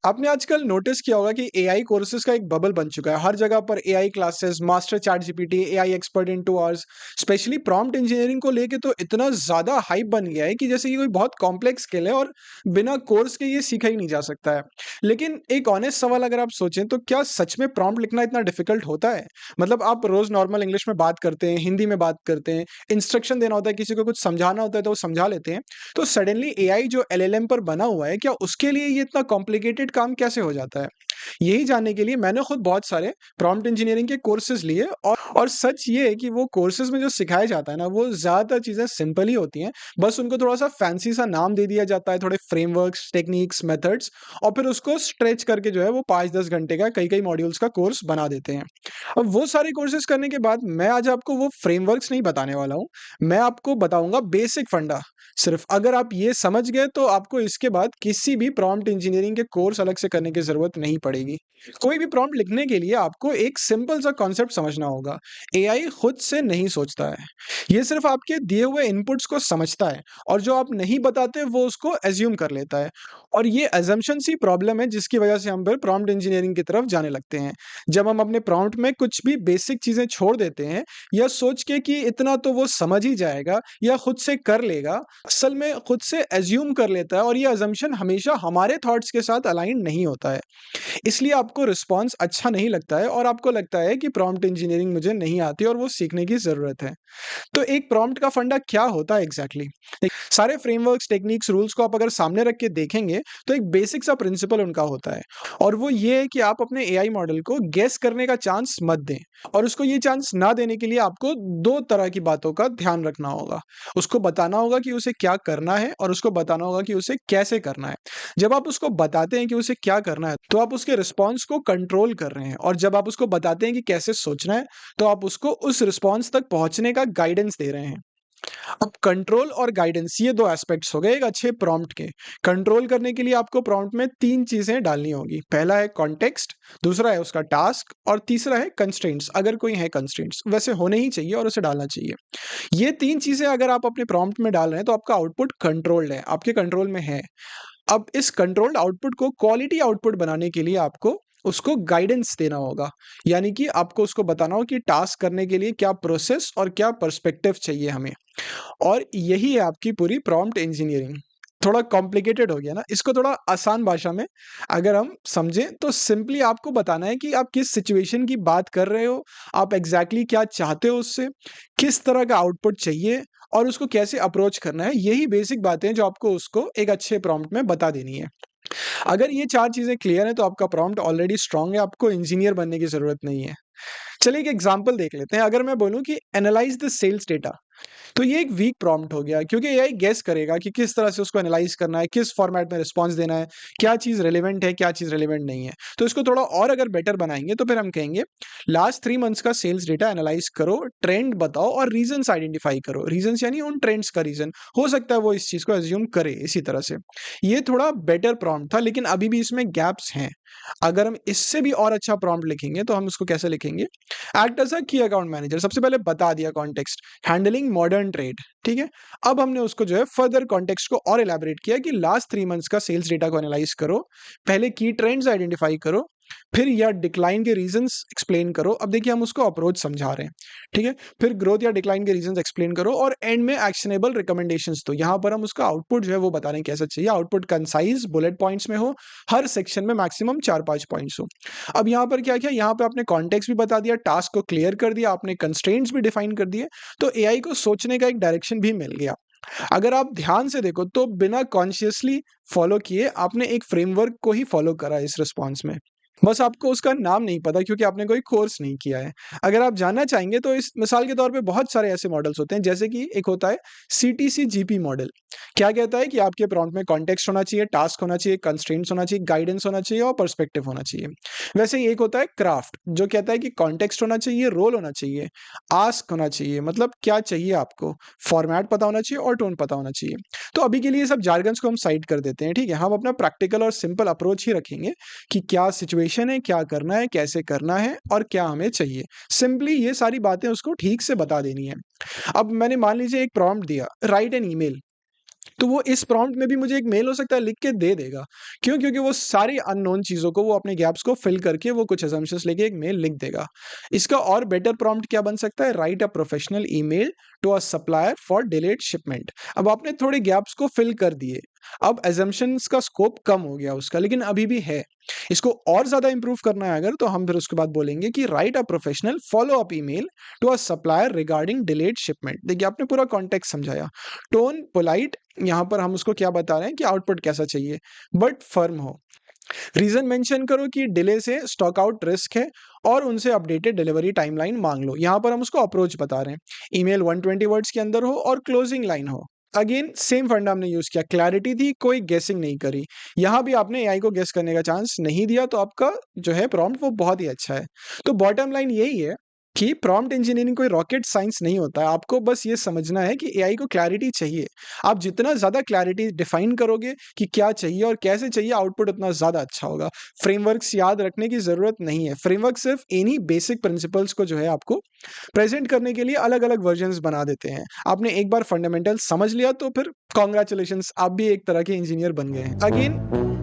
आपने आजकल नोटिस किया होगा कि एआई कोर्सेज का एक बबल बन चुका है। हर जगह पर AI classes, master chat GPT, AI expert in 2 hours. Specially prompt engineering को लेके तो इतना ज़्यादा हाइप बन गया है कि जैसे कि कोई बहुत कॉम्प्लेक्स स्किल है और बिना कोर्स के ये सीखा ही नहीं जा सकता है। लेकिन एक ऑनेस्ट सवाल अगर आप सोचें तो क्या सच में प्रॉम्प्ट लिखना इतना डिफिकल्ट होता है? मतलब आप रोज़ नॉर्मल इंग्लिश में बात करते हैं, हिंदी में बात करते हैं, इंस्ट्रक्शन देना होता है, किसी को कुछ समझाना होता है तो वो समझा लेते हैं। तो सडनली एआई जो एलएलएम पर बना हुआ है, क्या उसके लिए ये इतना कॉम्प्लिकेटेड काम कैसे हो जाता है? यही जानने के लिए मैंने खुद बहुत सारे प्रॉम्प्ट इंजीनियरिंग के कोर्सेज़ लिए और सच ये है कि वो कोर्सेज़ में जो सिखाया जाता है ना, वो ज़्यादातर चीज़ें सिंपल ही होती हैं। बस उनको थोड़ा-सा फैंसी सा नाम दे दिया जाता है, थोड़े फ्रेमवर्क्स, टेक्निक्स, मेथड्स और फिर उसको स्ट्रेच करके जो है वो 5-10 घंटे का कई-कई मॉड्यूल्स का कोर्स बना देते हैं। अब वो सारे कोर्सेज़ करने के बाद मैं आज आपको वो फ्रेमवर्क्स नहीं बताने वाला हूँ। मैं आपको बताऊँगा बेसिक फंडा। सिर्फ अगर आप ये समझ गए तो आपको इसके बाद किसी भी प्रॉम्प्ट इंजीनियरिंग के कोर्स अलग से करने की ज़रूरत नहीं पड़ेगी। कोई भी प्रॉम्प्ट लिखने के लिए आपको एक सिंपल सा कॉन्सेप्ट समझना होगा। एआई खुद से नहीं सोचता है। ये सिर्फ आपके दिए हुए इनपुट्स को समझता है और जो आप नहीं बताते वो उसको एज़्यूम कर लेता है। और ये असम्पशन्स ही प्रॉब्लम है जिसकी वजह से हम फिर प्रॉम्प्ट इंजीनियरिंग की तरफ जाने लगते हैं। जब हम अपने प्रॉम्प्ट में कुछ भी बेसिक चीज़ें छोड़ देते हैं या सोच के कि इतना तो वो समझ ही जाएगा या खुद से कर लेगा, असल में खुद से एज़्यूम कर लेता है और ये असम्पशन हमेशा हमारे थॉट्स के साथ अलाइन नहीं होता है। इसलिए आपको रिस्पॉन्स अच्छा नहीं लगता है और आपको लगता है कि प्रॉम्प्ट इंजीनियरिंग मुझे नहीं आती और वो सीखने की ज़रूरत है। तो एक प्रॉम्प्ट का फंडा क्या होता है एग्ज़ैक्टली? सारे फ्रेमवर्क्स, टेक्निक्स, रूल्स को आप अगर सामने रख के देखेंगे, तो एक बेसिक सा प्रिंसिपल उनका होता है और वो ये है कि आप अपने एआई मॉडल को गेस करने का चांस मत दें और उसको ये चांस ना देने के लिए आपको 2 तरह की बातों का ध्यान रखना होगा। उसको बताना होगा कि उसे क्या करना है और उसको बताना होगा कि उसे कैसे करना है। जब आप उसको बताते हैं कि उसे क्या करना है, तो आप उसके रिस्पॉन्स को कंट्रोल कर रहे हैं और जब आप उसको बताते हैं कि कैसे सोचना है, तो आप उसको उस रिस्पॉन्स तक पहुँचने का गाइडेंस दे रहे हैं। अब कंट्रोल और गाइडेंस ये 2 एस्पेक्ट्स हो गए एक अच्छे प्रॉम्प्ट के। कंट्रोल करने के लिए आपको प्रॉम्प्ट में 3 चीज़ें डालनी होगी। पहला है कॉन्टेक्स्ट, दूसरा है उसका टास्क और तीसरा है कंस्ट्रेंट्स अगर कोई है कंस्ट्रेंट्स, वैसे होने ही चाहिए और उसे डालना चाहिए। ये 3 चीज़ें अगर आप अपने प्रॉम्प्ट में डाल रहे हैं तो आपका आउटपुट कंट्रोल्ड है, आपके कंट्रोल में है। अब इस कंट्रोल्ड आउटपुट को क्वालिटी आउटपुट बनाने के लिए आपको उसको गाइडेंस देना होगा। यानी कि आपको उसको बताना हो कि टास्क करने के लिए क्या प्रोसेस और क्या पर्सपेक्टिव चाहिए हमें। और यही है आपकी पूरी प्रॉम्प्ट इंजीनियरिंग। थोड़ा कॉम्प्लिकेटेड हो गया ना? इसको थोड़ा आसान भाषा में अगर हम समझें तो सिंपली आपको बताना है कि आप किस सिचुएशन की बात कर रहे हो, आप एग्ज़ैक्टली क्या चाहते हो उससे, किस तरह का आउटपुट चाहिए और उसको कैसे अप्रोच करना है। यही बेसिक बातें हैं जो आपको उसको एक अच्छे प्रॉम्प्ट में बता देनी है। अगर ये 4 चीज़ें क्लियर हैं तो आपका प्रॉम्प्ट ऑलरेडी स्ट्रॉन्ग है, आपको इंजीनियर बनने की ज़रूरत नहीं है। चलिए एक एग्ज़ाम्पल देख लेते हैं। अगर मैं बोलूँ कि एनालाइज़ द सेल्स डेटा, तो ये एक वीक प्रॉम्प्ट हो गया क्योंकि एआई गेस करेगा कि किस तरह से उसको एनालाइज़ करना है, किस फॉर्मेट में रिस्पॉन्स देना है, क्या चीज़ रिलेवेंट है, क्या चीज़ रिलेवेंट नहीं है। तो इसको थोड़ा और अगर बेटर बनाएँगे तो फिर हम कहेंगे लास्ट 3 मंथ्स का सेल्स डेटा एनालाइज़ करो, ट्रेंड बताओ और रीज़न्स आइडेंटिफाई करो। रीज़न्स यानी उन ट्रेंड्स का रीज़न। हो सकता है वो इस चीज़ को अज़्यूम करे इसी तरह से। ये थोड़ा बेटर प्रॉम्प्ट था लेकिन अभी भी इसमें गैप्स हैं। अगर हम इससे भी और अच्छा प्रॉम्प्ट लिखेंगे तो हम उसको कैसे लिखेंगे? एक्ट एज़ अ की अकाउंट मैनेजर, सबसे पहले बता दिया कॉन्टेक्स्ट, हैंडलिंग मॉडर्न ट्रेड, ठीक है? अब हमने उसको जो है फर्दर कॉन्टेक्स्ट को और एलैबोरेट किया कि लास्ट 3 मंथ्स का सेल्स डेटा को एनालाइज़ करो, पहले की ट्रेंड्स आइडेंटिफाई करो, फिर या डिक्लाइन के रीज़न्स एक्सप्लेन करो। अब देखिए हम उसको अप्रोच समझा रहे हैं, ठीक है? फिर ग्रोथ या डिक्लाइन के रीज़न्स एक्सप्लेन करो और एंड में एक्शनेबल रिकमेंडेशंस दो। यहाँ पर हम उसका आउटपुट जो है वो बता रहे हैं कैसा चाहिए, आउटपुट कंसाइज़ बुलेट पॉइंट्स में हो, हर सेक्शन में मैक्सिमम 4-5 पॉइंट्स हो। अब यहाँ पर क्या किया, यहाँ पे आपने कॉन्टेक्स्ट भी बता दिया, टास्क को क्लियर कर दिया, आपने कंस्ट्रेंट्स भी डिफाइन कर दिए, तो एआई को सोचने का एक डायरेक्शन भी मिल गया। अगर आप ध्यान से देखो तो बिना कॉन्शियसली फॉलो किए आपने एक फ्रेमवर्क को ही फॉलो करा इस रिस्पॉन्स में। बस आपको उसका नाम नहीं पता क्योंकि आपने कोई कोर्स नहीं किया है। अगर आप जानना चाहेंगे तो इस मिसाल के तौर पे बहुत सारे ऐसे मॉडल्स होते हैं जैसे कि एक होता है सीटीसी जीपी मॉडल। क्या कहता है कि आपके प्रॉम्प्ट में कॉन्टेक्स्ट होना चाहिए, टास्क होना चाहिए, कंस्ट्रेंट्स होना चाहिए, गाइडेंस होना चाहिए और पर्सपेक्टिव होना चाहिए। वैसे ही एक होता है क्राफ्ट जो कहता है कि कॉन्टेक्स्ट होना चाहिए, रोल होना चाहिए, आस्क होना चाहिए मतलब क्या चाहिए आपको, फॉर्मेट पता होना चाहिए और टोन पता होना चाहिए। तो अभी के लिए सब जार्गन्स को हम साइड कर देते हैं, ठीक है? हम अपना प्रैक्टिकल और सिंपल अप्रोच ही रखेंगे कि क्या सिचुएशन है, क्या करना है, कैसे करना है और क्या हमें चाहिए। सिंपली ये सारी बातें उसको ठीक से बता देनी है। अब मैंने मान लीजिए एक प्रॉम्प्ट दिया, राइट एन ईमेल। तो वो इस प्रॉम्प्ट में भी मुझे एक मेल हो सकता है लिख के दे देगा। क्यों? क्योंकि वो सारी अननोन चीज़ों को वो अपने गैप्स को फिल करके वो कुछ असम्पशन्स लेके एक मेल लिख देगा। इसका और बेटर प्रॉम्प्ट क्या बन सकता है? Write a professional email to a supplier for delayed shipment. अब आपने थोड़े गैप्स को फिल कर दिए। अब असम्पशन्स का स्कोप कम हो गया उसका, लेकिन अभी भी है। इसको और ज़्यादा इम्प्रूव करना है अगर, तो हम फिर उसके बाद बोलेंगे कि write a professional follow up email to a supplier regarding delayed shipment. देखिए, आपने पूरा कॉन्टेक्स्ट समझाया। टोन पोलाइट, यहाँ पर हम उसको क्या बता रहे हैं कि आउटपुट कैसा चाहिए, बट फर्म हो। रीजन मेंशन करो कि डिले से स्टॉक आउट रिस्क है और उनसे अपडेटेड डिलीवरी टाइमलाइन मांग लो। यहाँ पर हम उसको अप्रोच बता रहे हैं। ईमेल 120 वर्ड्स के अंदर हो और क्लोजिंग लाइन हो। अगेन सेम फंडा हमने यूज किया, क्लैरिटी थी, कोई गेसिंग नहीं करी। यहाँ भी आपने एआई को गेस करने का चांस नहीं दिया, तो आपका जो है प्रॉम्प्ट वो बहुत ही अच्छा है। तो बॉटम लाइन यही है कि प्रॉम्प्ट इंजीनियरिंग कोई रॉकेट साइंस नहीं होता है। आपको बस ये समझना है कि एआई को क्लैरिटी चाहिए। आप जितना ज़्यादा क्लैरिटी डिफाइन करोगे कि क्या चाहिए और कैसे चाहिए, आउटपुट उतना ज़्यादा अच्छा होगा। फ्रेमवर्क्स याद रखने की ज़रूरत नहीं है। फ्रेमवर्क सिर्फ इन्हीं बेसिक प्रिंसिपल्स को जो है आपको प्रेज़ेंट करने के लिए अलग-अलग वर्जन्स बना देते हैं। आपने एक बार फंडामेंटल समझ लिया तो फिर कांग्रेचुलेशंस, आप भी एक तरह के इंजीनियर बन गए हैं। अगेन